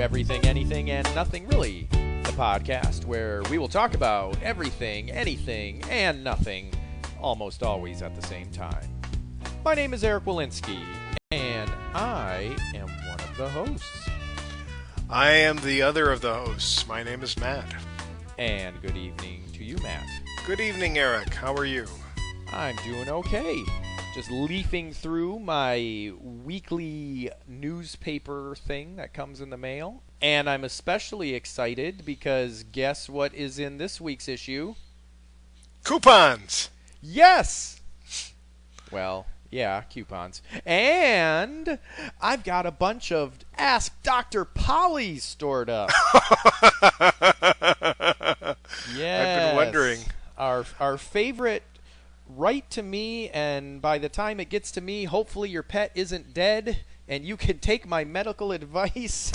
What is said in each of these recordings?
Everything, Anything, and Nothing Really, the podcast where we will talk about everything, anything, and nothing, almost always at the same time. My name is Eric Walensky, and I am one of the hosts. I am the other of the hosts. My name is Matt. And good evening to you, Matt. Good evening, Eric. How are you? I'm doing okay. Just leafing through my weekly newspaper thing that comes in the mail. And I'm especially excited because guess what is in this week's issue? Coupons! Yes! Well, yeah, coupons. And I've got a bunch of Ask Dr. Polly's stored up. Yes. I've been wondering. Our favorite write to me, and by the time it gets to me, hopefully your pet isn't dead, and you can take my medical advice.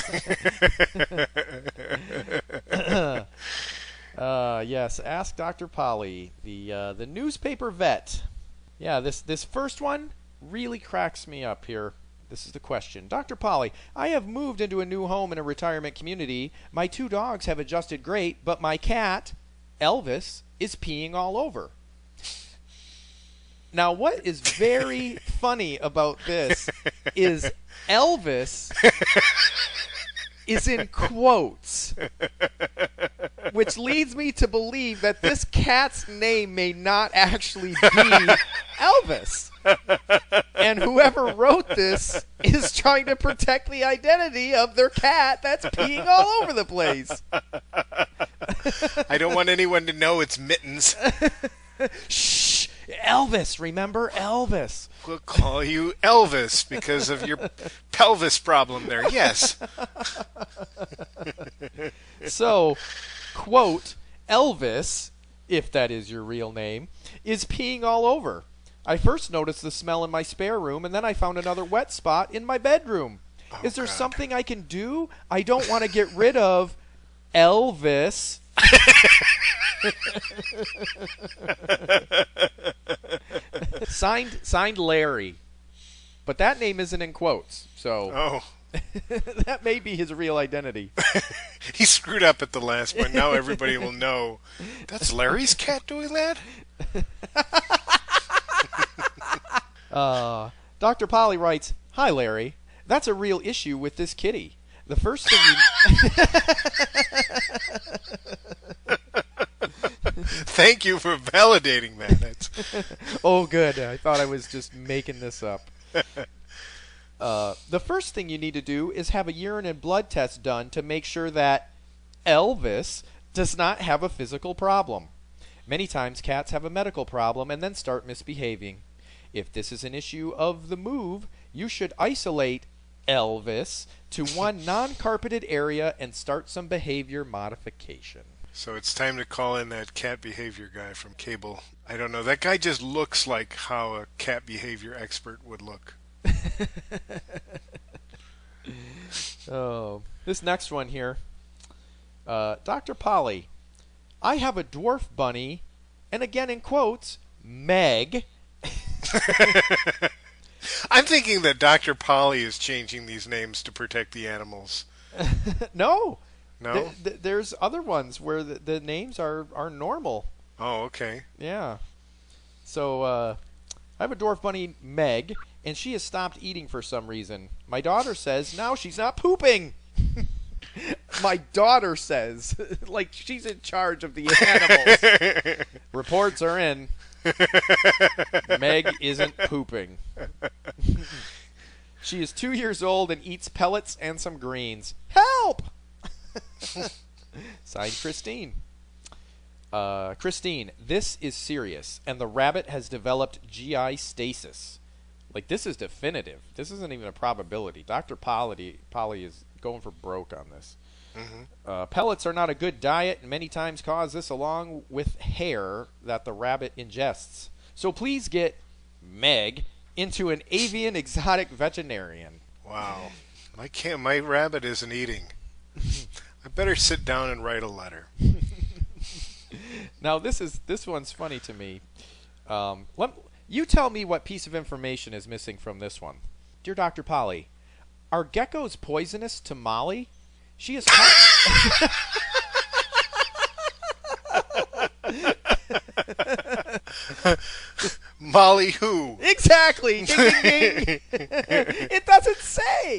Yes, Ask Dr. Polly, the newspaper vet. Yeah, this first one really cracks me up here. This is the question. Dr. Polly, I have moved into a new home in a retirement community. My 2 dogs have adjusted great, but my cat, Elvis, is peeing all over. Now, what is very funny about this is Elvis is in quotes, which leads me to believe that this cat's name may not actually be Elvis. And whoever wrote this is trying to protect the identity of their cat that's peeing all over the place. I don't want anyone to know it's Mittens. Shh! Elvis, remember Elvis. We'll call you Elvis because of your pelvis problem there. Yes. So, quote, Elvis, if that is your real name, is peeing all over. I first noticed the smell in my spare room, and then I found another wet spot in my bedroom. Oh, is there God. something I can do? I don't want to get rid of Elvis. Signed Larry. But that name isn't in quotes, so that may be his real identity. He screwed up at the last point. Now everybody will know. That's Larry's cat doing that? Dr. Polly writes, "Hi, Larry. That's a real issue with this kitty. The first thing Thank you for validating that. That's... Oh, good. I thought I was just making this up. The first thing you need to do is have a urine and blood test done to make sure that Elvis does not have a physical problem. Many times cats have a medical problem and then start misbehaving. If this is an issue of the move, you should isolate Elvis to one non-carpeted area and start some behavior modification." So it's time to call in that cat behavior guy from cable. I don't know. That guy just looks like how a cat behavior expert would look. Oh, this next one here. Dr. Polly, I have a dwarf bunny, and again in quotes, Meg. I'm thinking that Dr. Polly is changing these names to protect the animals. No. No? There's other ones where the names are normal. Oh, okay. Yeah. So, I have a dwarf bunny, Meg, and she has stopped eating for some reason. My daughter says now she's not pooping. My daughter says, like she's in charge of the animals. Reports are in. Meg isn't pooping. She is 2 years old and eats pellets and some greens. Help! Signed, Christine. Christine, this is serious, and the rabbit has developed GI stasis. Like, this is definitive. This isn't even a probability. Dr. Polly is going for broke on this. Mm-hmm. Pellets are not a good diet and many times cause this along with hair that the rabbit ingests. So please get Meg into an avian exotic veterinarian. Wow. My rabbit isn't eating. I better sit down and write a letter. Now this one's funny to me. You tell me what piece of information is missing from this one. Dear Dr. Polly, are geckos poisonous to Molly? She is caught. Molly who? Exactly. Ding, ding, ding. It doesn't say.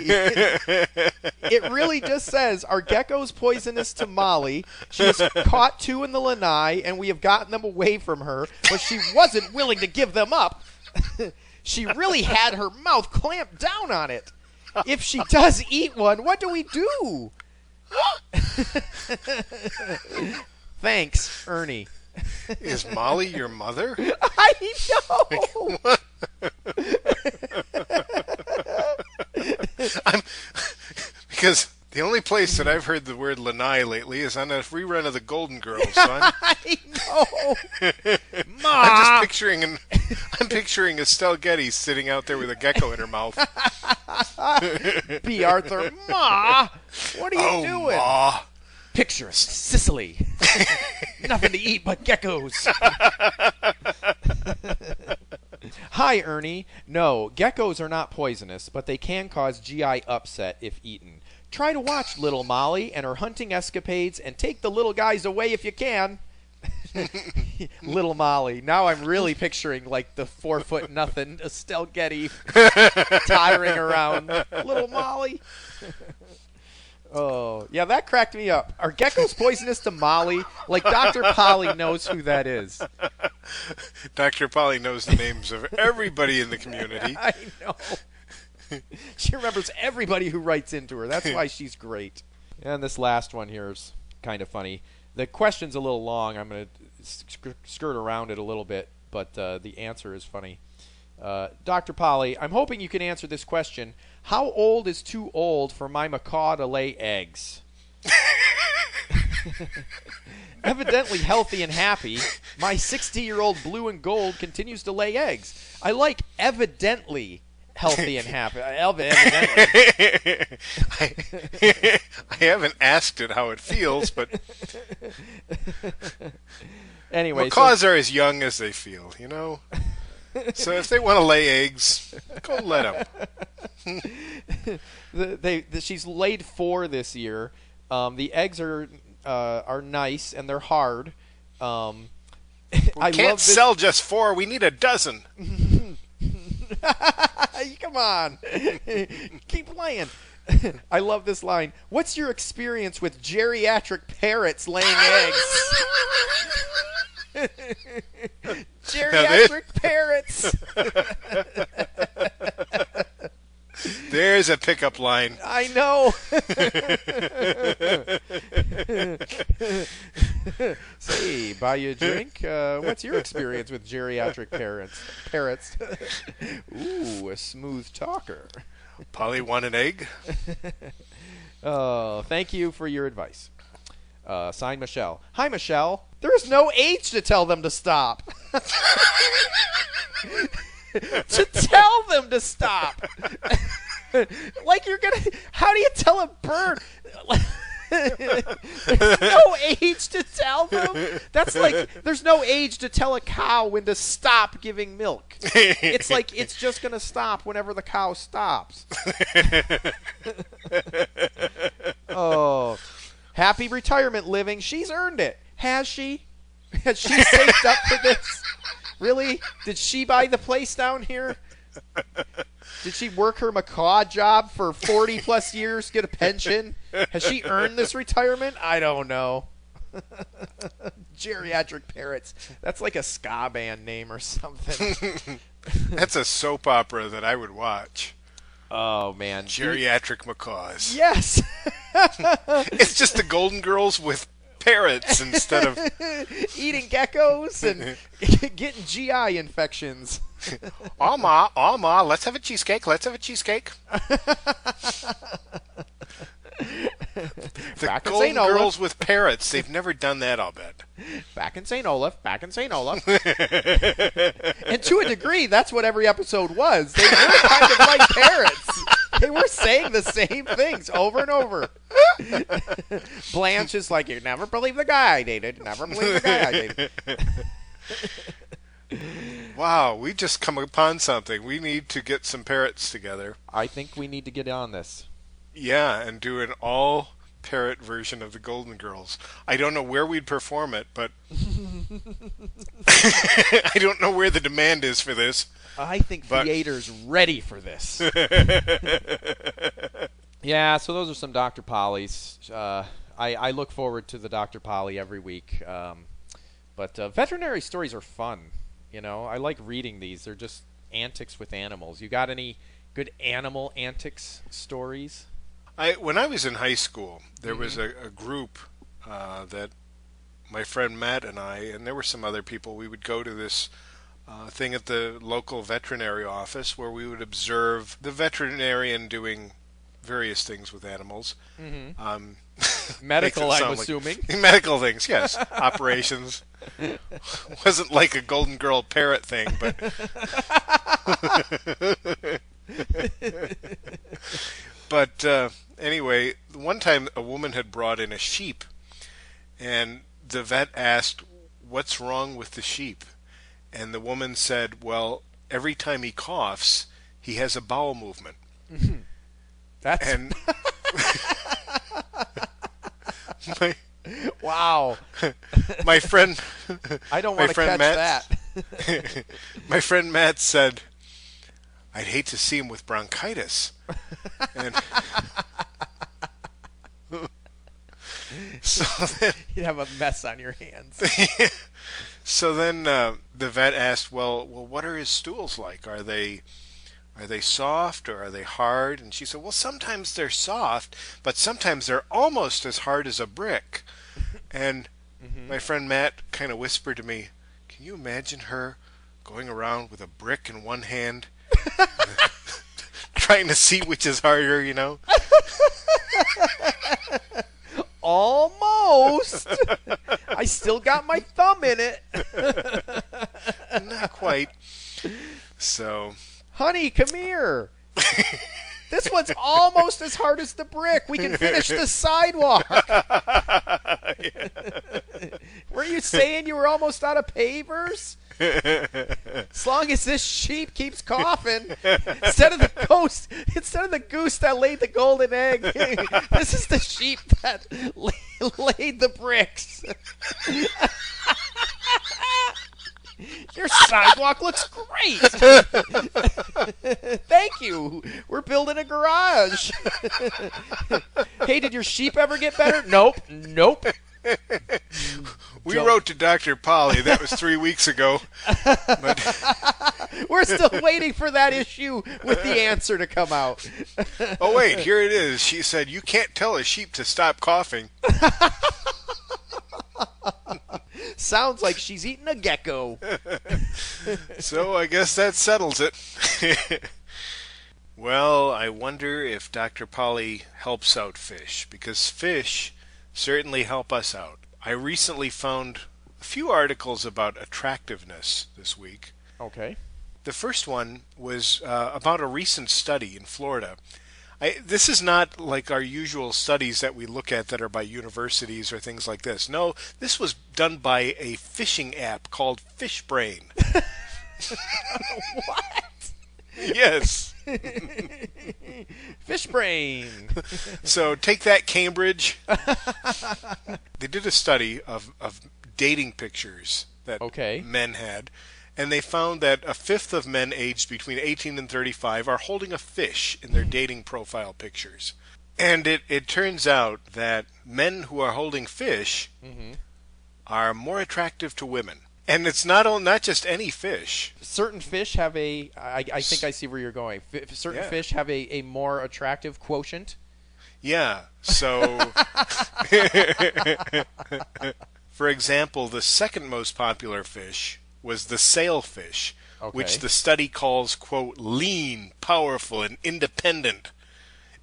It really just says, are geckos poisonous to Molly? She has caught 2 in the lanai, and we have gotten them away from her, but she wasn't willing to give them up. She really had her mouth clamped down on it. If she does eat one, what do we do? Thanks, Ernie. Is Molly your mother? I know. Because the only place that I've heard the word lanai lately is on a rerun of the Golden Girls. So I know. Ma. I'm picturing Estelle Getty sitting out there with a gecko in her mouth. B. Arthur, Ma, what are you doing? Ma. Picture Sicily. Nothing to eat but geckos. Hi, Ernie. No, geckos are not poisonous, but they can cause GI upset if eaten. Try to watch Little Molly and her hunting escapades and take the little guys away if you can. Little Molly. Now I'm really picturing like the 4' nothing Estelle Getty tottering around. Little Molly. Oh, yeah, that cracked me up. Are geckos poisonous to Molly? Like Dr. Polly knows who that is. Dr. Polly knows the names of everybody in the community. I know. She remembers everybody who writes into her. That's why she's great. And this last one here is kind of funny. The question's a little long. I'm going to skirt around it a little bit, but the answer is funny. Dr. Polly, I'm hoping you can answer this question. How old is too old for my macaw to lay eggs? Evidently healthy and happy, my 60-year-old blue and gold continues to lay eggs. I like evidently healthy and happy. Evidently. I haven't asked it how it feels, but anyway, macaws are as young as they feel, you know? So if they want to lay eggs, go let them. She's laid 4 this year. The eggs are nice and they're hard. We can't sell just 4. We need a dozen. Come on. Keep playing. I love this line. What's your experience with geriatric parrots laying eggs? Geriatric parrots. There's a pickup line. I know. Say, buy you a drink? What's your experience with geriatric parrots? Ooh, a smooth talker. Polly want an egg? Oh, thank you for your advice. Signed, Michelle. Hi, Michelle. There is no age to tell them to stop. To tell them to stop. Like you're gonna. How do you tell a bird? There's no age to tell them. That's like there's no age to tell a cow when to stop giving milk. It's like it's just gonna stop whenever the cow stops. Oh, happy retirement living. She's earned it. Has she? Has she saved up for this? Really? Did she buy the place down here? Did she work her macaw job for 40 plus years, get a pension? Has she earned this retirement? I don't know. Geriatric parrots. That's like a ska band name or something. That's a soap opera that I would watch. Oh, man. Geriatric macaws. Yes. It's just the Golden Girls with parrots instead of eating geckos and getting GI infections. Ma, let's have a cheesecake. Let's have a cheesecake. The Back in Golden St. Olaf. Girls with parrots. They've never done that, I'll bet. Back in St. Olaf. And to a degree, that's what every episode was. They were kind of like parrots. They were saying the same things over and over. Blanche is like, you never believe the guy I dated. Never believe the guy I dated. Wow, we just come upon something. We need to get some parrots together. I think we need to get on this. Yeah, and do an all parrot version of the Golden Girls. I don't know where we'd perform it, but I don't know where the demand is for this. I think theater's ready for this. Yeah, so those are some Dr. Pollys. I look forward to the Dr. Polly every week. But veterinary stories are fun. You know, I like reading these. They're just antics with animals. You got any good animal antics stories? When I was in high school, there was a group that my friend Matt and I, and there were some other people, we would go to this thing at the local veterinary office where we would observe the veterinarian doing various things with animals. Medical, I'm assuming. Medical things, yes. Operations. Wasn't like a Golden Girl parrot thing, but... But anyway, one time a woman had brought in a sheep, and the vet asked, "What's wrong with the sheep?" And the woman said, "Well, every time he coughs, he has a bowel movement." That's... And wow. My friend... I don't want to catch that. My friend Matt said, "I'd hate to see him with bronchitis." And so then, you'd have a mess on your hands. So then the vet asked, well, what are his stools like? Are they soft or are they hard? And she said, well, sometimes they're soft, but sometimes they're almost as hard as a brick. And my friend Matt kind of whispered to me, "Can you imagine her going around with a brick in one hand, trying to see which is harder, you know?" Almost. I still got my thumb in it. Not quite. So, honey, come here. This one's almost as hard as the brick. We can finish the sidewalk. Were you saying you were almost out of pavers? As long as this sheep keeps coughing, instead of the goose that laid the golden egg, this is the sheep that laid the bricks. Your sidewalk looks great. Thank you. We're building a garage. Hey, did your sheep ever get better? Nope. We wrote to Dr. Polly. That was 3 weeks ago. But we're still waiting for that issue with the answer to come out. Oh, wait, here it is. She said, "You can't tell a sheep to stop coughing." Sounds like she's eating a gecko. So I guess that settles it. Well, I wonder if Dr. Polly helps out fish, because fish certainly help us out. I recently found a few articles about attractiveness this week. Okay. The first one was about a recent study in Florida. This is not like our usual studies that we look at that are by universities or things like this. No, this was done by a fishing app called FishBrain. What? Yes. FishBrain. So take that, Cambridge. They did a study of dating pictures that men had. And they found that a fifth of men aged between 18 and 35 are holding a fish in their dating profile pictures. And it turns out that men who are holding fish are more attractive to women. And it's not just any fish. Certain fish have I think I see where you're going. Certain fish have a more attractive quotient. Yeah. So, for example, the second most popular fish was the sailfish, which the study calls, quote, lean, powerful, and independent,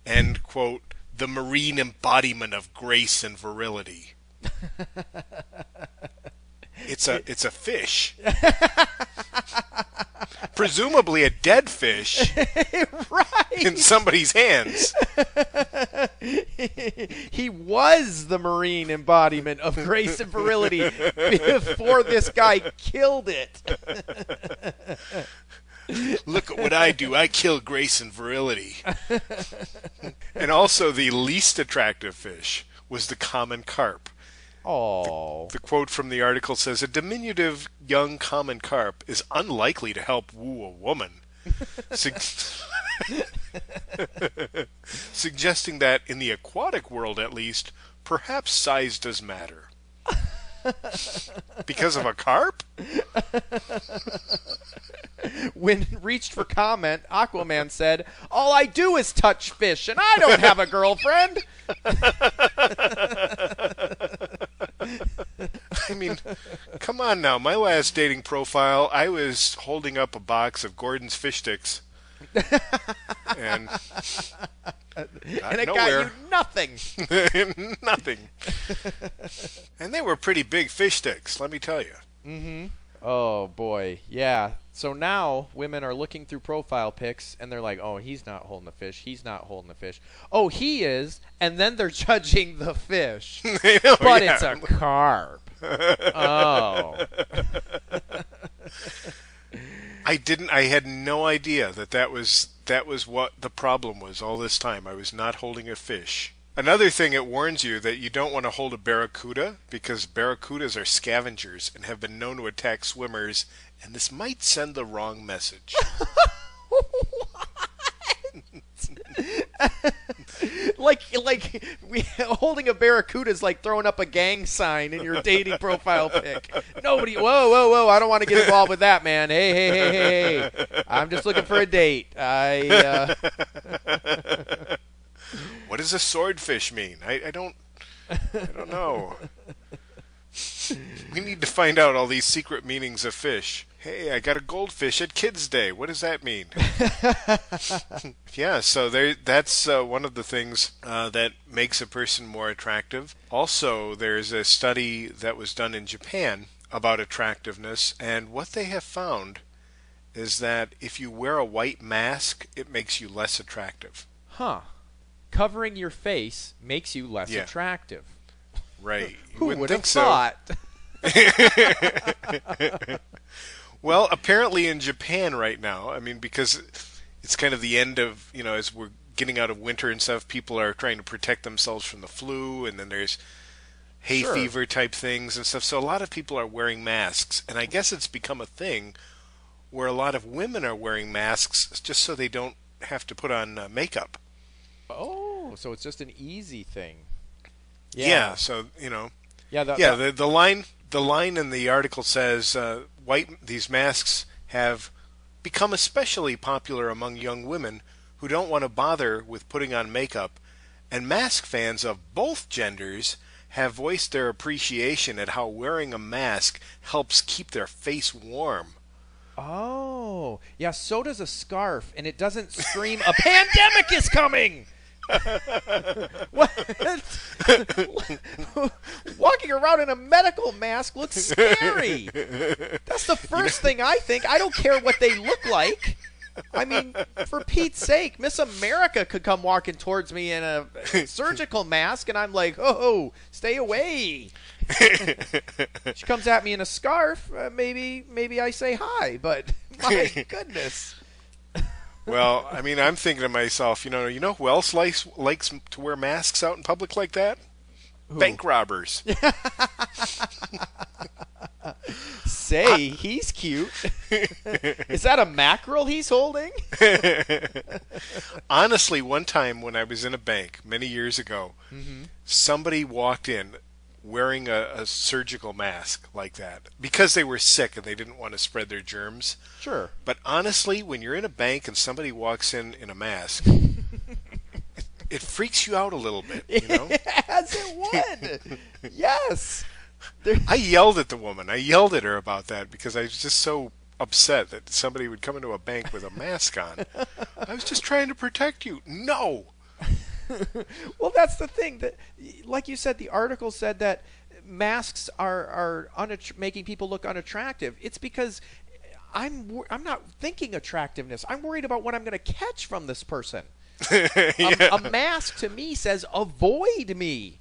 and, quote, the marine embodiment of grace and virility. It's a fish. Presumably a dead fish. Right. In somebody's hands. He was the marine embodiment of grace and virility before this guy killed it. Look at what I do. I kill grace and virility. And also the least attractive fish was the common carp. Oh. The quote from the article says, "A diminutive young common carp is unlikely to help woo a woman," suggesting that in the aquatic world, at least, perhaps size does matter. Because of a carp? When reached for comment, Aquaman said, "All I do is touch fish, and I don't have a girlfriend." I mean, come on now. My last dating profile, I was holding up a box of Gordon's fish sticks. And it nowhere. got you nothing. Nothing. And they were pretty big fish sticks, let me tell you. Mm-hmm. Oh, boy. Yeah. So now women are looking through profile pics, and they're like, oh, he's not holding the fish. He's not holding the fish. Oh, he is. And then they're judging the fish. But it's a carp. Oh. I had no idea that was what the problem was all this time. I was not holding a fish. Another thing, it warns you that you don't want to hold a barracuda because barracudas are scavengers and have been known to attack swimmers, and this might send the wrong message. Holding a barracuda is like throwing up a gang sign in your dating profile pic. Nobody, whoa, I don't want to get involved with that, man. Hey, I'm just looking for a date. What does a swordfish mean? I don't know. We need to find out all these secret meanings of fish. Hey, I got a goldfish at Kids Day. What does that mean? Yeah, so that's one of the things that makes a person more attractive. Also, there's a study that was done in Japan about attractiveness, and what they have found is that if you wear a white mask, it makes you less attractive. Huh. Covering your face makes you less attractive. Right. Who would have thought? Well, apparently in Japan right now, I mean, because it's kind of the end of, as we're getting out of winter and stuff, people are trying to protect themselves from the flu, and then there's hay fever type things and stuff. So a lot of people are wearing masks, and I guess it's become a thing where a lot of women are wearing masks just so they don't have to put on makeup. Oh, so it's just an easy thing. Yeah, so, the line in the article says these masks have become especially popular among young women who don't want to bother with putting on makeup, and mask fans of both genders have voiced their appreciation at how wearing a mask helps keep their face warm. Oh, yeah, so does a scarf, and it doesn't scream, "A pandemic is coming!" What? Walking around in a medical mask looks scary. That's the first thing I think. I don't care what they look like. I mean, for Pete's sake, Miss America could come walking towards me in a surgical mask, and I'm like, oh, stay away. She comes at me in a scarf, maybe I say hi, but my goodness. Well, I mean, I'm thinking to myself, who else likes to wear masks out in public like that? Who? Bank robbers. Say, he's cute. Is that a mackerel he's holding? Honestly, one time when I was in a bank many years ago, somebody walked in wearing a surgical mask like that because they were sick and they didn't want to spread their germs. Sure. But honestly, when you're in a bank and somebody walks in a mask, it freaks you out a little bit, As it would. Yes. I yelled at the woman. I yelled at her about that because I was just so upset that somebody would come into a bank with a mask on. I was just trying to protect you. No. Well, that's the thing. That, like you said, the article said that masks are making people look unattractive. It's because I'm not thinking attractiveness. I'm worried about what I'm going to catch from this person. A mask to me says avoid me.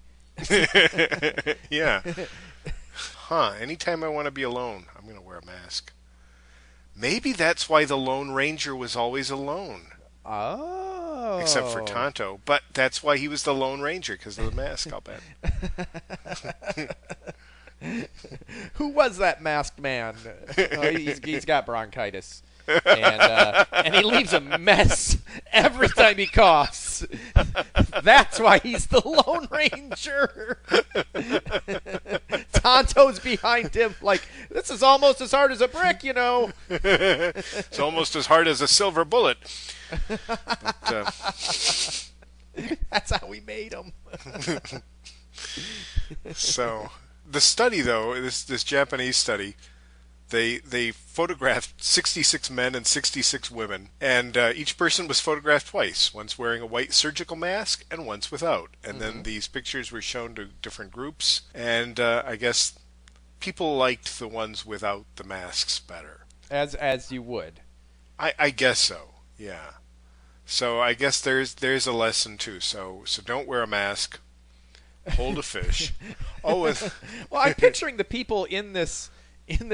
Yeah. Anytime I want to be alone, I'm going to wear a mask. Maybe that's why the Lone Ranger was always alone. Oh. except for Tonto. But that's why he was the Lone Ranger, because of the mask, I'll bet. Who was that masked man? Oh, he's got bronchitis. And he leaves a mess every time he coughs. That's why he's the Lone Ranger. Tonto's behind him like, this is almost as hard as a brick, you know. It's almost as hard as a silver bullet. But, that's how we made him. So, the study, though, this Japanese study, They photographed 66 men and 66 women, and each person was photographed twice, once wearing a white surgical mask and once without. And then these pictures were shown to different groups, and I guess people liked the ones without the masks better. As you would. I guess so, yeah. So I guess there's a lesson too. So don't wear a mask. Hold a fish. Oh, and well, I'm picturing the people in this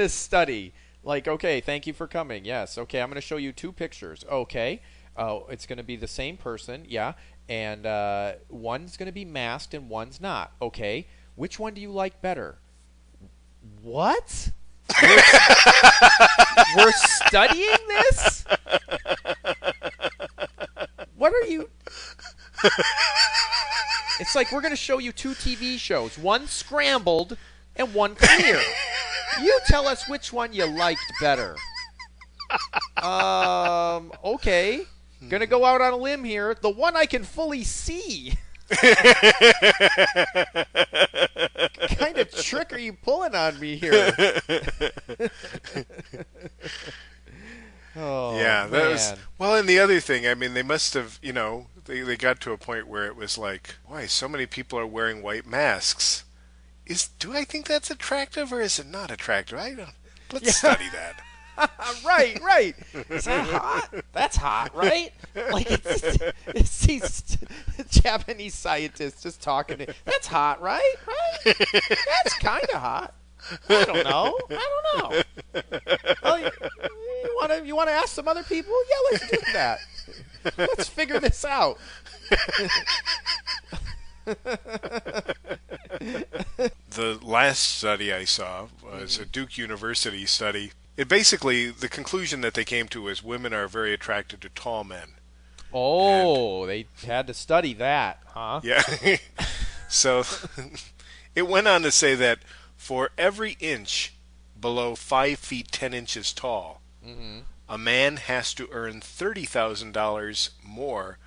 study, like, okay, thank you for coming. Yes, okay, I'm going to show you 2 pictures. Okay, it's going to be the same person, yeah, and one's going to be masked and one's not. Okay, which one do you like better? What? We're studying this? What are you... It's like we're going to show you 2 TV shows, one scrambled and one clear. You tell us which one you liked better. Okay. Gonna go out on a limb here. The one I can fully see. Kind of trick are you pulling on me here? Oh, yeah, that man. was... Well, and the other thing, I mean, they must have, they got to a point where it was like, why, so many people are wearing white masks. Do I think that's attractive or is it not attractive? Let's study that. Right. Is that hot? That's hot, right? Like it's these Japanese scientists just talking. That's hot, right? Right? That's kind of hot. I don't know. Well, you want to ask some other people? Yeah, let's do that. Let's figure this out. The last study I saw was a Duke University study. It basically, the conclusion that they came to is women are very attracted to tall men. Oh, they had to study that, huh? Yeah. So it went on to say that for every inch below 5 feet 10 inches tall, a man has to earn $30,000 more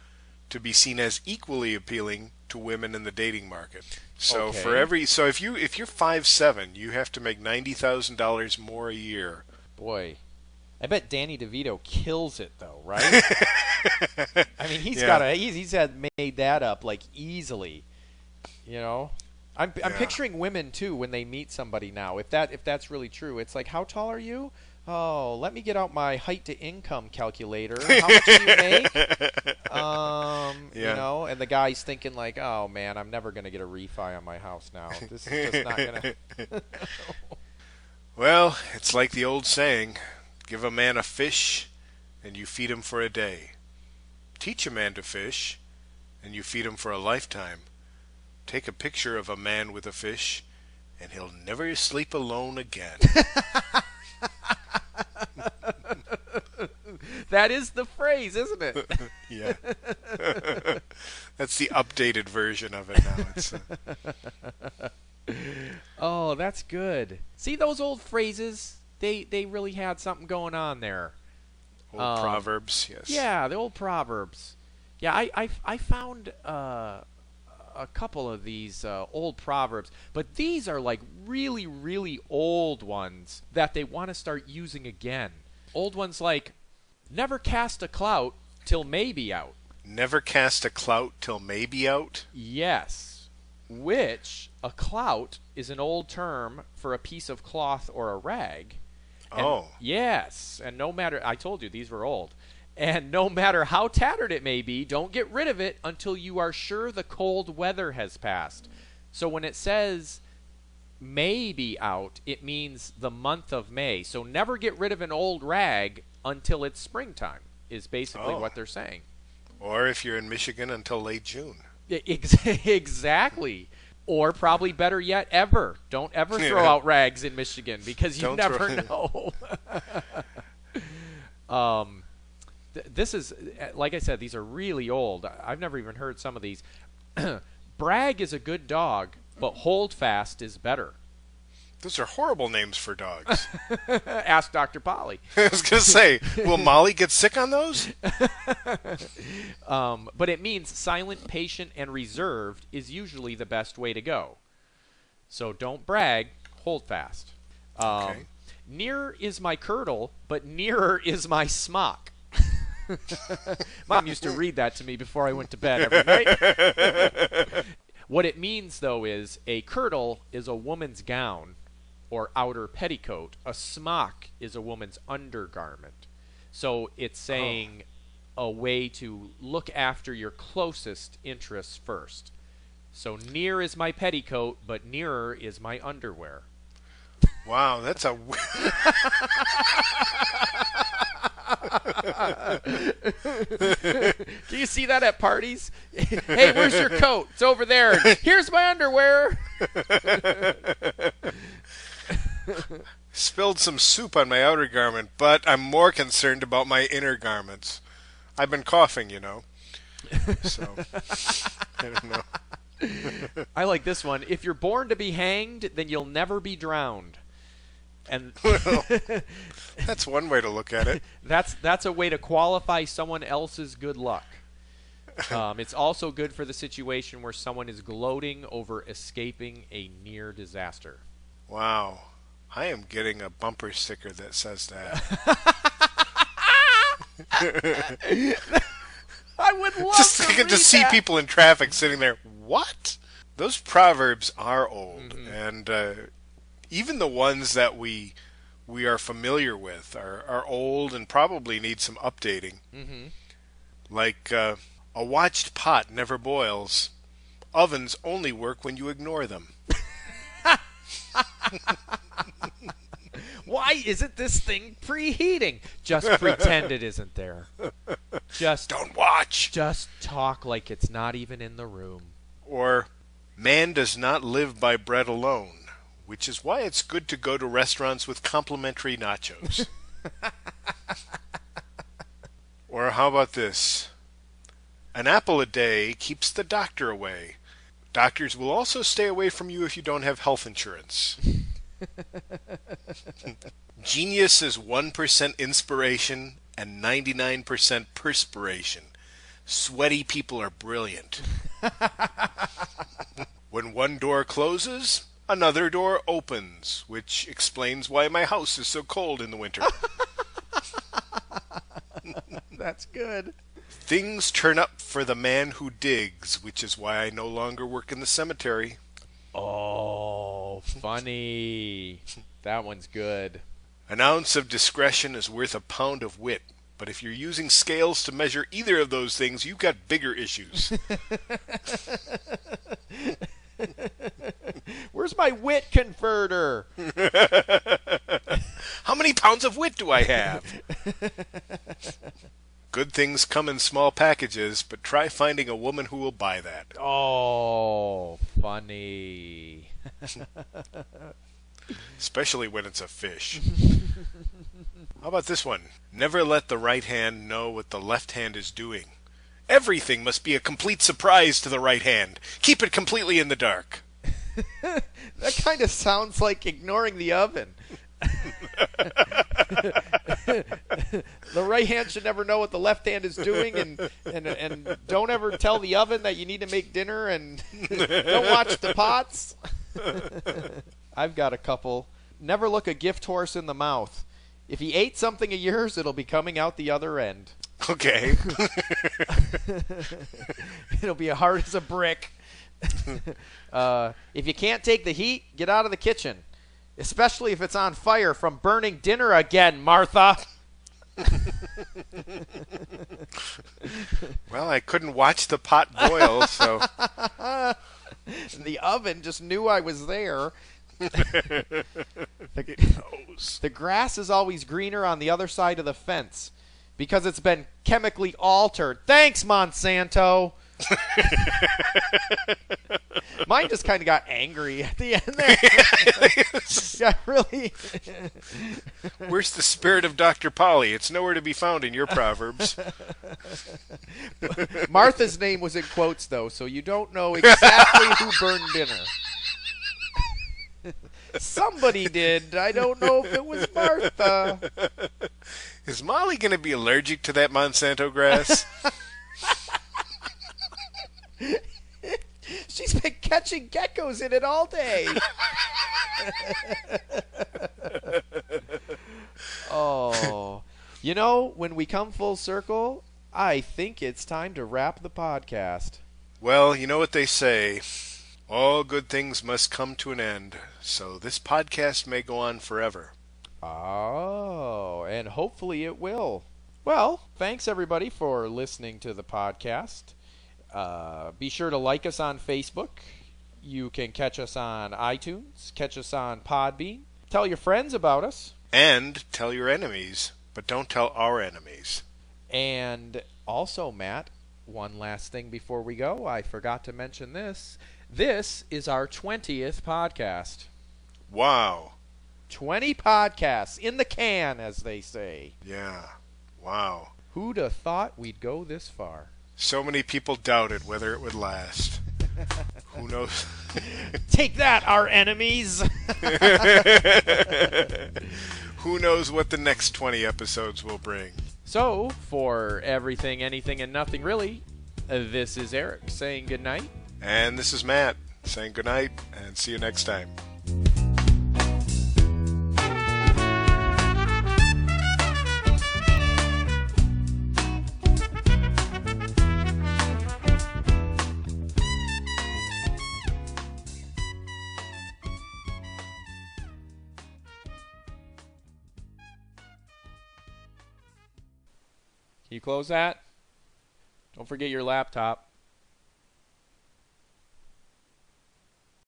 to be seen as equally appealing to women in the dating market. So if you're 5'7", you have to make $90,000 more a year. Boy, I bet Danny DeVito kills it though, right? I mean, he's had made that up like easily. I'm picturing women too when they meet somebody now. If that's really true, it's like, how tall are you? Oh, let me get out my height to income calculator. How much do you make? And the guy's thinking like, oh man, I'm never gonna get a refi on my house now. This is just not gonna. Well, it's like the old saying: give a man a fish, and you feed him for a day. Teach a man to fish, and you feed him for a lifetime. Take a picture of a man with a fish, and he'll never sleep alone again. That is the phrase, isn't it? Yeah. That's the updated version of it now. Oh, that's good. See those old phrases? They really had something going on there. Old proverbs, yes. Yeah, the old proverbs. Yeah, I found a couple of these old proverbs, but these are like really, really old ones that they want to start using again. Old ones like, never cast a clout till maybe out. Never cast a clout till maybe out? Yes. Which, a clout is an old term for a piece of cloth or a rag. And, yes. And no matter, I told you, these were old. And no matter how tattered it may be, don't get rid of it until you are sure the cold weather has passed. So when it says may be out, it means the month of May. So never get rid of an old rag until it's springtime, is basically what they're saying. Or if you're in Michigan, until late June. Exactly. Or probably better yet, ever. Don't ever throw out rags in Michigan because you never know. This is, like I said, these are really old. I've never even heard some of these. Brag is a good dog, but Holdfast is better. Those are horrible names for dogs. Ask Dr. Polly. I was going to say, will Molly get sick on those? But it means silent, patient, and reserved is usually the best way to go. So don't brag, hold fast. Okay. Near is my curdle, but nearer is my smock. Mom used to read that to me before I went to bed every night. What it means, though, is a kirtle is a woman's gown or outer petticoat. A smock is a woman's undergarment. So it's saying a way to look after your closest interests first. So near is my petticoat, but nearer is my underwear. Wow, that's a... Do you see that at parties? Hey, where's your coat? It's over there. Here's my underwear. Spilled some soup on my outer garment, but I'm more concerned about my inner garments. I've been coughing, you know. So, I don't know. I like this one. If you're born to be hanged, then you'll never be drowned. And well, that's one way to look at it. That's a way to qualify someone else's good luck. It's also good for the situation where someone is gloating over escaping a near disaster. Wow. I am getting a bumper sticker that says that. I would love to see people in traffic sitting there. What? Those proverbs are old, and even the ones that we are familiar with are old and probably need some updating. Like a watched pot never boils. Ovens only work when you ignore them. Why isn't this thing preheating? Just pretend it isn't there. Just don't watch. Just talk like it's not even in the room. Or, man does not live by bread alone, which is why it's good to go to restaurants with complimentary nachos. Or how about this? An apple a day keeps the doctor away. Doctors will also stay away from you if you don't have health insurance. Genius is 1% inspiration and 99% perspiration. Sweaty people are brilliant. When one door closes, another door opens, which explains why my house is so cold in the winter. That's good. Things turn up for the man who digs, which is why I no longer work in the cemetery. Oh, funny. That one's good. An ounce of discretion is worth a pound of wit. But if you're using scales to measure either of those things, you've got bigger issues. Where's my wit converter? How many pounds of wit do I have? Good things come in small packages, but try finding a woman who will buy that. Oh, funny. Especially when it's a fish. How about this one? Never let the right hand know what the left hand is doing. Everything must be a complete surprise to the right hand. Keep it completely in the dark. That kind of sounds like ignoring the oven. The right hand should never know what the left hand is doing, and don't ever tell the oven that you need to make dinner, and don't watch the pots. I've got a couple. Never look a gift horse in the mouth. If he ate something of yours, it'll be coming out the other end. Okay. It'll be hard as a brick. If you can't take the heat, get out of the kitchen. Especially if it's on fire from burning dinner again, Martha. Well, I couldn't watch the pot boil, so... The oven just knew I was there. The grass is always greener on the other side of the fence. Because it's been chemically altered. Thanks, Monsanto. Mine just kind of got angry at the end there. Yeah, really. Where's the spirit of Dr. Polly? It's nowhere to be found in your Proverbs. Martha's name was in quotes, though, so you don't know exactly who burned dinner. Somebody did. I don't know if it was Martha. Is Molly going to be allergic to that Monsanto grass? She's been catching geckos in it all day. Oh. You know, when we come full circle, I think it's time to wrap the podcast. Well, you know what they say. All good things must come to an end, so this podcast may go on forever. Oh, and hopefully it will. Well, thanks everybody for listening to the podcast. Be sure to like us on Facebook. You can catch us on iTunes, catch us on Podbean. Tell your friends about us. And tell your enemies, but don't tell our enemies. And also, Matt, one last thing before we go. I forgot to mention this. This is our 20th podcast. Wow. 20 podcasts in the can, as they say. Yeah. Wow. Who'd have thought we'd go this far? So many people doubted whether it would last. Who knows? Take that, our enemies! Who knows what the next 20 episodes will bring? So, for everything, anything, and nothing really, this is Eric saying goodnight. And this is Matt saying goodnight, and see you next time. Can you close that? Don't forget your laptop.